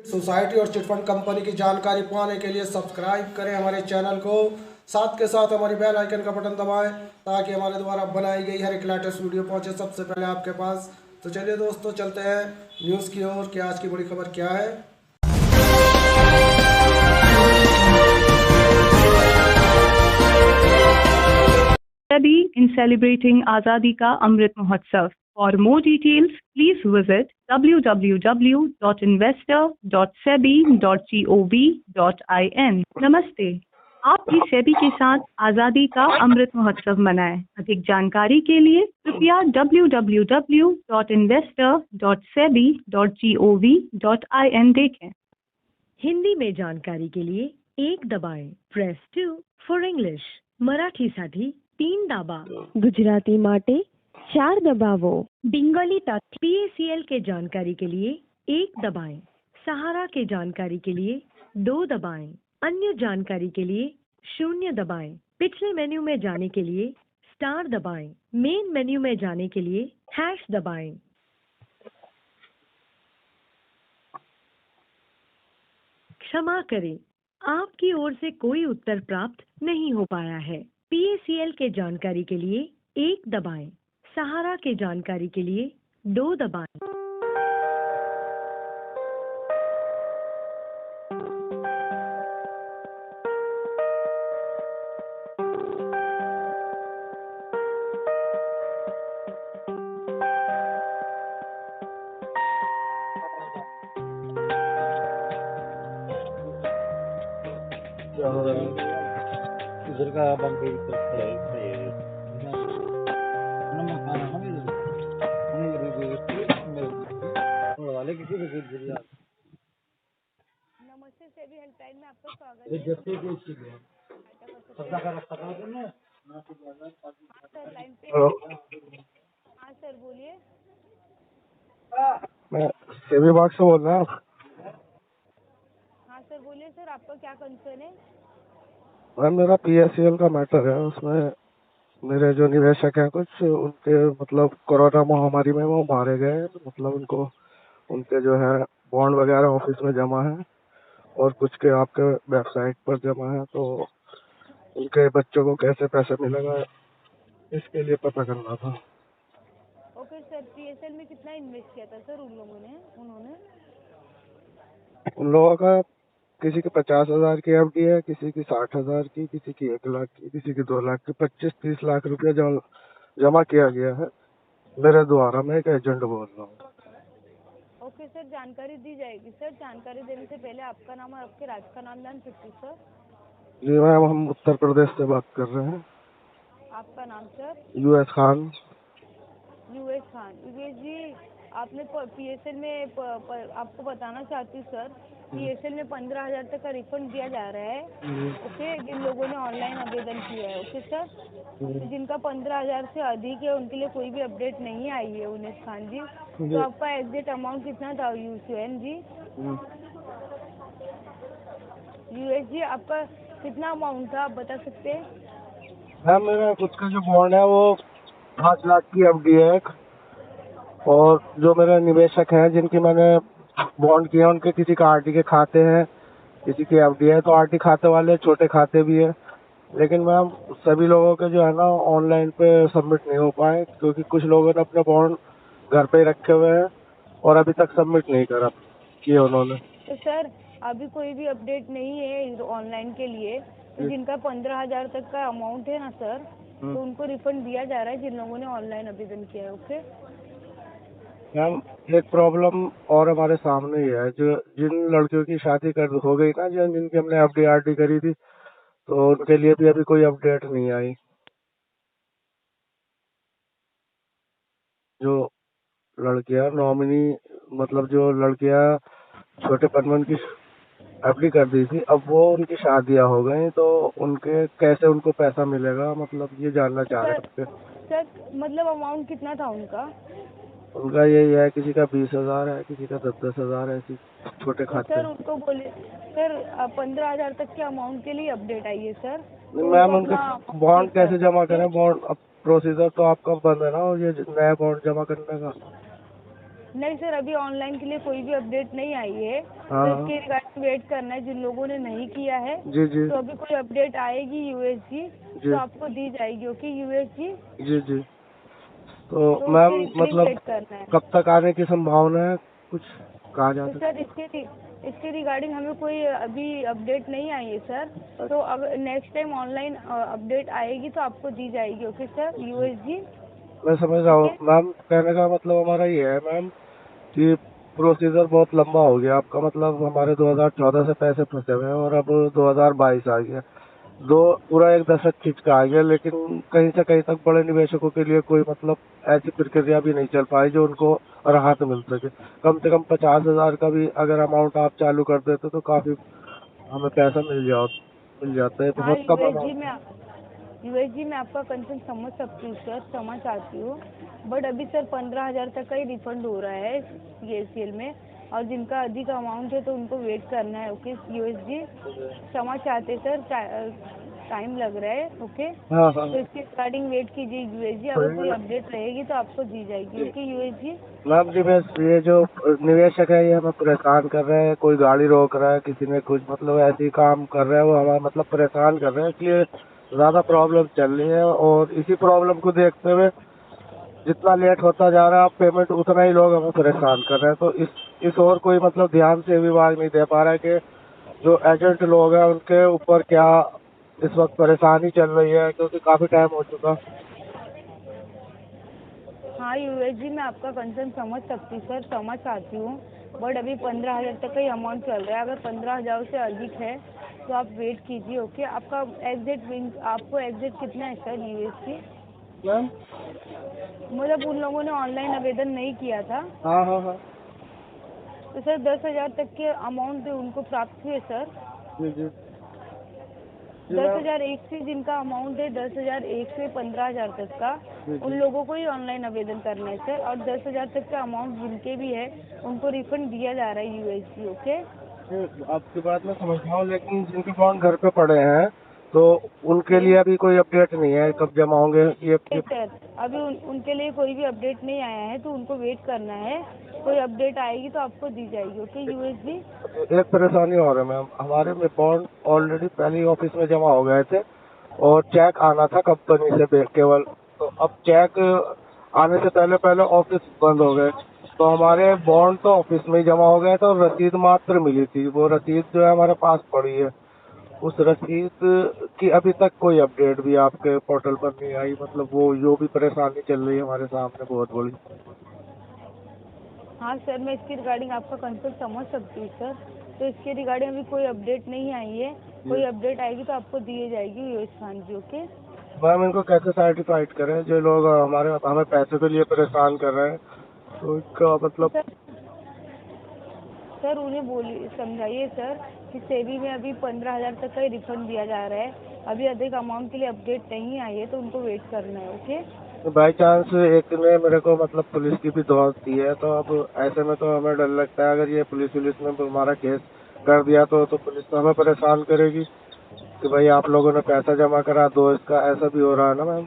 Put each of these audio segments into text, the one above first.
Society और chit fund company की जानकारी पाने के लिए सब्सक्राइब करें हमारे चैनल को। साथ के साथ हमारी बेल आइकन का बटन दबाएं ताकि हमारे द्वारा बनाई गई हर एक लेटेस्ट वीडियो पहुंचे सबसे पहले आपके पास। तो चलिए दोस्तों, चलते हैं न्यूज़ की ओर कि आज की बड़ी खबर क्या है। SEBI in celebrating Azadi Ka Amrit Mahotsav. For more details, please visit www.investor.sebi.gov.in. नमस्ते, आप भी सेबी के साथ आज़ादी का अमृत महोत्सव मनाएं। अधिक जानकारी के लिए कृपया www.investor.sebi.gov.in देखें। हिंदी में जानकारी के लिए 1 दबाएं, प्रेस 2 फॉर इंग्लिश। मराठीसाठी 3 दाबा, गुजराती माटे 4 दबावो, बंगाली तक। PACL के जानकारी के लिए 1 दबाएं, सहारा के जानकारी के लिए 2 दबाएं, अन्य जानकारी के लिए 0 दबाएं। पिछले मेन्यू में जाने के लिए स्टार दबाएं, मेन मेन्यू में जाने के लिए हैश दबाएं। क्षमा करें, आपकी ओर से कोई उत्तर प्राप्त नहीं हो पाया है। PACL के जानकारी के लिए 1 दबाएं, सहारा के जानकारी के लिए 2 दबाएं। इधर का बम्बई की तरफ से है मकाना हम इधर वाले किसी भी जिला। नमस्ते, सेबी हेल्पलाइन में आपका स्वागत ये है। जैसे कि चीज है सबका का रास्ता था ना हाँ सर, लाइन पे। हेलो, हाँ सर, बोलिए। मैं सेबी बाग से बोल रहा हूँ। हाँ सर, बोलिए सर, आपका क्या कंसर्न है? मैम, मेरा PACL का मैटर है। उसमें मेरे जो निवेशक हैं कुछ, उनके मतलब कोरोना महामारी में वो मारे गए। मतलब उनको उनके जो है बॉन्ड वगैरह ऑफिस में जमा है और कुछ के आपके वेबसाइट पर जमा है। तो उनके बच्चों को कैसे पैसे मिलेगा, इसके लिए पता करना था। ओके सर, PSL में कितना इन्वेस्ट किया था सर उन्होंने? उन लोगों का किसी की 50,000 की FD है, किसी की 60,000 की, किसी की 1 लाख की, किसी की 2 लाख की, 25-30 लाख रुपया जमा किया गया है मेरे द्वारा। मैं एक एजेंट बोल रहा हूँ। ओके सर, जानकारी दी जाएगी सर। जानकारी देने से पहले आपका नाम और आपके राज्य का नाम जान सकती सर? जी मैम, हम उत्तर प्रदेश से बात कर रहे हैं। आपका नाम sir? US Khan. US Khan. US जी, आपने PSL में आपको बताना चाहती हूँ सर, PSL में 15,000 तक का रिफंड दिया जा रहा है। ओके, जिन लोगों ने ऑनलाइन आवेदन किया है। ओके सर, तो जिनका 15,000 से अधिक है उनके लिए कोई भी अपडेट नहीं आई है उनेश खान जी। तो आपका एग्जैक्ट अमाउंट कितना था यूएन जी? US जी, आपका कितना अमाउंट था, आप बता सकते हैं? मैम, मेरा खुद का जो बॉन्ड है वो 5 लाख की FD है एक। और जो मेरे निवेशक हैं जिनकी मैंने बॉन्ड किया, उनके किसी का RD के खाते हैं, किसी की FD है। तो RD खाते वाले छोटे खाते भी है, लेकिन मैम सभी लोगों के जो है ना ऑनलाइन पे सबमिट नहीं हो पाए, क्योंकि कुछ लोगों ने अपने बॉन्ड घर पे ही रखे हुए हैं और अभी तक सबमिट नहीं करा किए उन्होंने। तो सर, अभी कोई भी अपडेट नहीं है ऑनलाइन के लिए। तो जिनका 15,000 तक का अमाउंट है ना सर, तो उनको रिफंड दिया जा रहा है जिन लोगों ने ऑनलाइन आवेदन किया है। ओके मैम, एक प्रॉब्लम और हमारे सामने ही है। जो जिन लड़कियों की शादी कर हो गई ना, जिनकी हमने FD RD करी थी, तो उनके लिए भी अभी कोई अपडेट नहीं आई। जो लड़कियां नॉमिनी, मतलब जो लड़कियां छोटे पनमन की FD कर दी थी, अब वो उनकी शादियां हो गई, तो उनके कैसे उनको पैसा मिलेगा, मतलब ये जानना चाह रहे थे। सर, मतलब अमाउंट कितना था उनका? उनका यही है, किसी का 20,000 है, किसी का 10-10 हजार है, ऐसी छोटे तो खाते। सर उनको बोले सर, 15,000 तक के अमाउंट के लिए अपडेट आई है सर। तो मैम, उनको उनके अपना बॉन्ड कैसे जमा करें? बॉन्ड अब प्रोसीजर तो आपका बंद है ना, और ये नया बॉन्ड जमा करने का। नहीं सर, अभी ऑनलाइन के लिए कोई भी अपडेट नहीं आई है, तो हाँ इसके रिगार्डिंग वेट करना है जिन लोगों ने नहीं किया है। जी जी तो अभी कोई अपडेट आएगी यूएसजी जी तो आपको दी जाएगी। ओके यूएसजी, जी जी। तो तो उसके मैम रिगार्डिंग मतलब वेट करना है। कब तक आने की संभावना है, कुछ कहा जा तो सकता सर इसके रिगार्डिंग हमें कोई अभी अपडेट नहीं आई है सर। तो अगर नेक्स्ट टाइम ऑनलाइन अपडेट आएगी तो आपको दी जाएगी। Okay sir USG. है? मैं समझ रहा हूँ मैम, कहने का मतलब हमारा ये है मैम कि प्रोसीजर बहुत लंबा हो गया आपका, मतलब हमारे 2014 से पैसे फंसे हुए हैं और अब 2022 आ गया, दो पूरा एक दशक खींच के आ गया, लेकिन कहीं से कहीं तक बड़े निवेशकों के लिए कोई मतलब ऐसी प्रक्रिया भी नहीं चल पाई जो उनको राहत मिल सके। कम से कम 50,000 का भी अगर अमाउंट आप चालू कर देते तो काफी हमें पैसा मिल जाता है, हाँ बहुत कम अमाउंट। यूएसजी में आपका कंसर्न समझ सकती हूँ सर, समझ चाहती हूँ। बट अभी सर 15,000 तक का ही रिफंड हो रहा है सीएसीएल में, और जिनका अधिक अमाउंट है तो उनको वेट करना है। ओके यूएसजी, क्षमा चाहते सर, टाइम लग रहा है। ओके, हाँ हाँ तो इसके रिगार्डिंग वेट कीजिए यूएसजी, अगर कोई अपडेट रहेगी तो आपको दी जाएगी। Okay USG. मैम ये जो निवेशक है ये हमें परेशान कर रहे हैं, कोई गाड़ी रोक रहा है, किसी ने कुछ मतलब ऐसे ही काम कर रहे हैं, वो हमें मतलब परेशान कर रहे हैं, इसलिए ज्यादा प्रॉब्लम चल रही है। और इसी प्रॉब्लम को देखते हुए जितना लेट होता जा रहा है पेमेंट, उतना ही लोग हमें परेशान कर रहे हैं। तो इस और कोई मतलब ध्यान से विभाग नहीं दे पा रहा है कि जो एजेंट लोग हैं उनके ऊपर क्या इस वक्त परेशानी चल रही है, क्योंकि काफी टाइम हो चुका। हाँ यूएसजी, मैं आपका कंसर्न समझ सकती सर, समझ चाहती हूँ। बट अभी 15,000 तक का ही अमाउंट चल रहा है, अगर 15,000 से अधिक है तो आप वेट कीजिए। ओके, आपको एग्जैक्ट कितना है सर यूएसजी? मैम मतलब उन लोगों ने ऑनलाइन आवेदन नहीं किया था, हाँ हाँ हाँ तो सर 10,000 तक के अमाउंट उनको प्राप्त हुए सर। जी जी जी 10,001 से जिनका अमाउंट है 10,001 से 15,000 तक का, उन लोगों को ही ऑनलाइन आवेदन करना है सर। और 10,000 तक का अमाउंट जिनके भी है उनको रिफंड दिया जा रहा है यूएसजी। ओके, आपकी बात मैं समझ रहा हूँ, लेकिन जिनके फॉर्म घर पे पड़े हैं तो उनके लिए अभी कोई अपडेट नहीं है, कब जमा होंगे ये सर अभी उनके लिए कोई भी अपडेट नहीं आया है, तो उनको वेट करना है। कोई अपडेट आएगी तो आपको दी जाएगी। Okay USG. एक परेशानी और है मैम, हमारे में बॉन्ड ऑलरेडी पहले ही ऑफिस में जमा हो गए थे और चेक आना था कंपनी से केवल, तो अब चेक आने से पहले पहले ऑफिस बंद हो गए, तो हमारे बॉन्ड तो ऑफिस में ही जमा हो गए थे और रसीद मात्र मिली थी। वो रसीद जो है हमारे पास पड़ी है, उस रसीद की अभी तक कोई अपडेट भी आपके पोर्टल पर नहीं आई, मतलब वो जो भी परेशानी चल रही है हमारे सामने बहुत बड़ी। हाँ सर, मैं इसके रिगार्डिंग आपका कंसर्न समझ सकती हूँ सर। तो इसके रिगार्डिंग अभी कोई अपडेट नहीं आई है, कोई अपडेट आएगी तो आपको दी जाएगी यूएस खान जी। ओके मैम इनको कैसे सर्टिफाइड करें, जो लोग हमें पैसे के लिए परेशान कर रहे हैं, तो इसका मतलब सर उन्हें बोलिए, समझाइए सर कि सेवी में अभी 15,000 तक का ही रिफंड दिया जा रहा है, अभी अधिक अमाउंट के लिए अपडेट नहीं आई है, तो उनको वेट करना है। ओके, बाई चांस एक ने मेरे को मतलब पुलिस की भी धौंस दी है, तो अब ऐसे में तो हमें डर लगता है अगर ये पुलिस में हमारा केस कर दिया तो पुलिस तो हमें परेशान करेगी कि भाई आप लोगों ने पैसा जमा करा दो इसका, ऐसा भी हो रहा है ना मैम।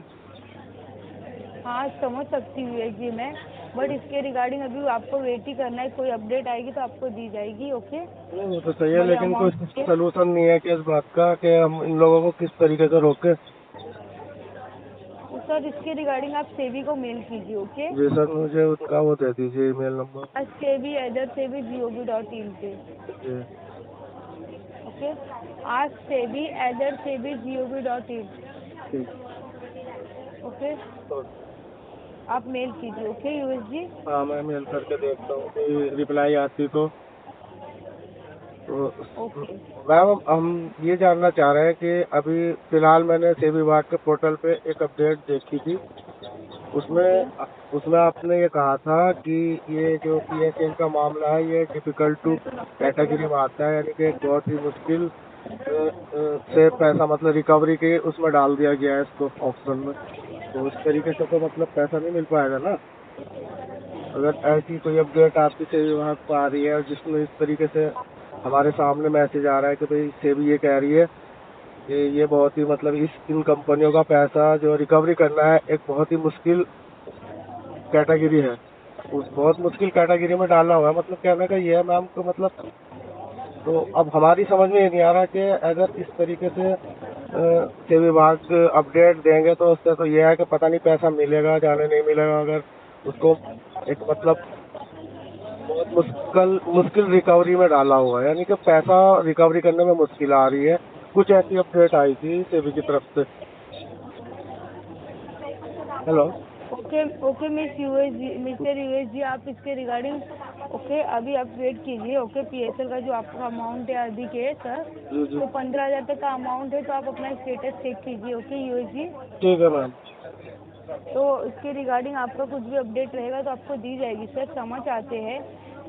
हाँ समझ सकती हूँ जी मैं, बट इसके रिगार्डिंग अभी आपको वेट ही करना है। कोई अपडेट आएगी तो आपको दी जाएगी। ओके, नहीं वो तो सही है, लेकिन कोई सोल्यूशन नहीं है कि इस बात का कि हम इन लोगों को किस तरीके से रोके। तो सर इसके रिगार्डिंग आप सेवी को मेल कीजिए। ओके, जी सर, मुझे उनका वो दे दीजिए ईमेल नंबर। sebi@sebi.gov.in पे। जी ओके, sebi@sebi.gov.in। ठीक। ओके, आप मेल कीजिए। ओके यूएस जी। हाँ मैं मेल करके देखता हूँ, कोई रिप्लाई आती तो ओके मैम हम ये जानना चाह रहे हैं कि अभी फिलहाल मैंने सेबी विभाग के पोर्टल पे एक अपडेट देखी थी, उसमें आपने ये कहा था कि ये जो पीएसएल का मामला है ये डिफिकल्ट टू कैटेगरी में आता है, यानी कि एक बहुत ही मुश्किल से पैसा मतलब रिकवरी के उसमें डाल दिया गया है इसको ऑप्शन में, तो उस तरीके से तो मतलब पैसा नहीं मिल पाएगा ना। अगर ऐसी कोई अपडेट आपकी सेबी विभाग को आ रही है और जिसमें इस तरीके से हमारे सामने मैसेज आ रहा है कि भाई सेबी ये कह रही है कि ये बहुत ही मतलब इन कंपनियों का पैसा जो रिकवरी करना है एक बहुत ही मुश्किल कैटेगरी है, बहुत मुश्किल कैटेगरी में डाला हुआ है। मतलब कहने का ये है मैम को, मतलब तो अब हमारी समझ में ये नहीं आ रहा कि अगर इस तरीके से के विभाग अपडेट देंगे तो उससे तो ये है कि पता नहीं पैसा मिलेगा जाने नहीं मिलेगा। अगर उसको एक मतलब बहुत मुश्किल मुश्किल रिकवरी में डाला हुआ है, यानी कि पैसा रिकवरी करने में मुश्किल आ रही है। कुछ ऐसी अपडेट आई थी सेबी की तरफ से। Hello. Okay okay mister US ji, आप इसके रिगार्डिंग ओके अभी आप वेट कीजिए। ओके पीएसएल का जो आपका अमाउंट है अभी के सर, जी जी तो 15,000 तक का अमाउंट है, तो आप अपना स्टेटस चेक कीजिए। ओके यूएस जी, ठीक है मैम। तो इसके रिगार्डिंग आपका कुछ भी अपडेट रहेगा तो आपको दी जाएगी सर। क्षमा चाहते हैं,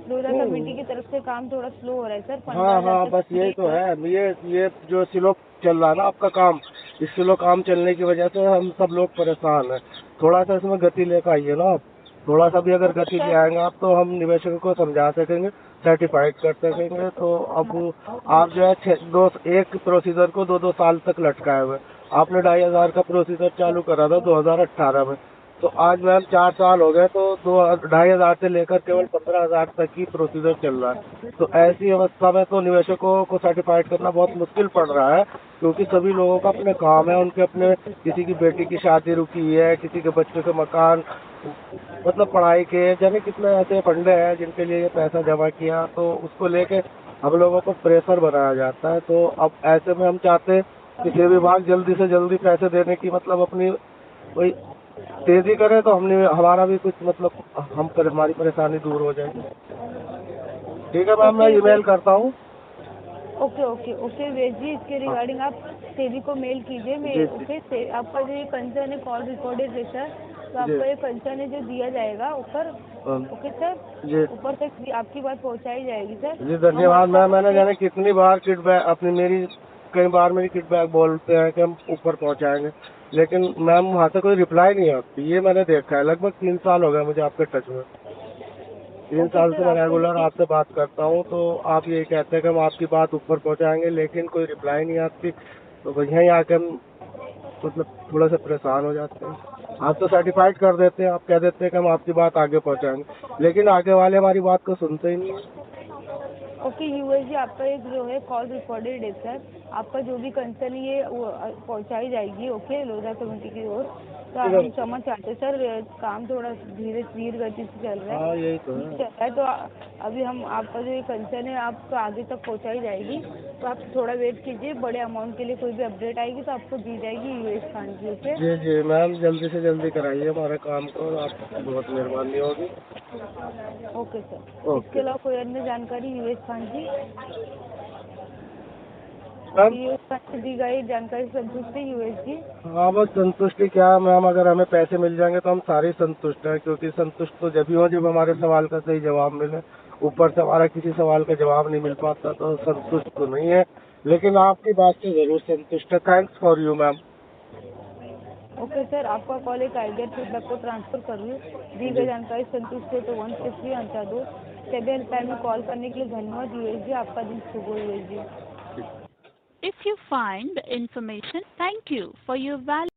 लोधा कमेटी की तरफ से काम थोड़ा स्लो हो रहा है सर। हाँ 15,000 हाँ, तक बस यही तो है। ये जो स्लो चल रहा है ना आपका काम, इस स्लो काम चलने की वजह से हम सब लोग परेशान हैं। थोड़ा सा इसमें गति लेकर आइए ना आप। थोड़ा सा भी अगर गति ले आएंगे आप तो हम निवेशकों को समझा सकेंगे, सर्टिफाइड कर सकेंगे। तो अब आप जो है एक प्रोसीजर को 2-2 साल तक लटकाए हुए। आपने 2,500 का प्रोसीजर चालू करा था 2018 में, तो आज मैम 4 साल हो गए, तो 2,500 से लेकर केवल 15,000 तक ही प्रोसीजर चल रहा है। तो ऐसी अवस्था में तो निवेशकों को सर्टिफाइड करना बहुत मुश्किल पड़ रहा है, क्योंकि सभी लोगों का अपने काम है। उनके अपने किसी की बेटी की शादी रुकी है, किसी के बच्चों के मकान, मतलब पढ़ाई के, जाने कितने ऐसे फंडे हैं जिनके लिए ये पैसा जमा किया, तो उसको लेके हम लोगों को प्रेशर बनाया जाता है। तो अब ऐसे में हम चाहते हैं कि सेबी विभाग जल्दी से जल्दी पैसे देने की मतलब अपनी कोई तेजी करे, तो हमने हमारा भी कुछ मतलब हमारी परेशानी दूर हो जाएगी। ठीक है मैम, मैं ईमेल करता हूँ। ओके ओके ओके वेद जी, इसके रिगार्डिंग आप सेबी को मेल कीजिए। मैं जी, ओके आपका जो ये कंसर्न है कॉल रिकॉर्डेड है सर, तो आपको ये कंसर्न है जो दिया जाएगा ऊपर। ओके सर, जी ऊपर तक भी आपकी बात पहुंचाई जाएगी सर। जी, धन्यवाद मैम। मैंने जाने कितनी बार किटबैक अपनी कई बार मेरी किटबैक बोलते हैं कि हम ऊपर पहुंचाएंगे, लेकिन मैम वहाँ से कोई रिप्लाई नहीं आती। ये मैंने देखा है। लगभग 3 साल हो गए मुझे आपके टच में। 3 साल से मैं रेगुलर आपसे बात करता हूँ, तो आप ये कहते हैं कि हम आपकी बात ऊपर पहुँचाएंगे, लेकिन कोई रिप्लाई नहीं आती। तो वही यहीं आके हम मतलब थोड़ा सा परेशान हो जाते हैं। आप तो सर्टिफाइड कर देते हैं, आप कह देते हैं कि हम आपकी बात आगे पहुँचाएंगे, लेकिन आगे वाले हमारी बात को सुनते ही नहीं है। ओके यूएस जी, आपका एक जो है कॉल रिकॉर्डेड है सर। आपका जो भी कंसर्न है ये पहुंचाई जाएगी ओके लोधा कमेटी की ओर। तो हम क्षमा चाहते हैं सर, काम थोड़ा धीर गति से चल रहा है। हाँ यही तो है। तो अभी हम आपका जो ये कंसर्न है आपको आगे तक पहुंचाई जाएगी, तो आप थोड़ा वेट कीजिए। बड़े अमाउंट के लिए कोई भी अपडेट आएगी तो आपको दी जाएगी यूएस खान जी। ओके जी जी मैम, जल्दी से जल्दी कराइए हमारे काम को, आपकी बहुत मेहरबानी होगी। Okay sir. इसके अलावा कोई अन्य जानकारी यूएस खान जी? मैम यूएस खान से दी गई जानकारी संतुष्ट है यूएस जी? हाँ, बस संतुष्टि क्या मैम, अगर हमें पैसे मिल जाएंगे तो हम सारे संतुष्ट हैं, क्योंकि संतुष्ट तो जब ही हो जब हमारे सवाल का सही जवाब मिले। ऊपर से हमारा किसी सवाल का जवाब नहीं मिल पाता तो संतुष्ट तो नहीं है, लेकिन आपकी बात से जरूर संतुष्ट है। Thanks for you ma'am. Okay sir, आपका कॉल एक आइडिया फीडबैक को ट्रांसफर कर रही हूँ। दी गई जानकारी संतुष्ट है तो 163 अंतर 2 7 टाइम में कॉल करने के लिए धन्यवाद यूएस जी। आपका दिन शुभ हो यूएस जी। If you find the information, thank you for your valuable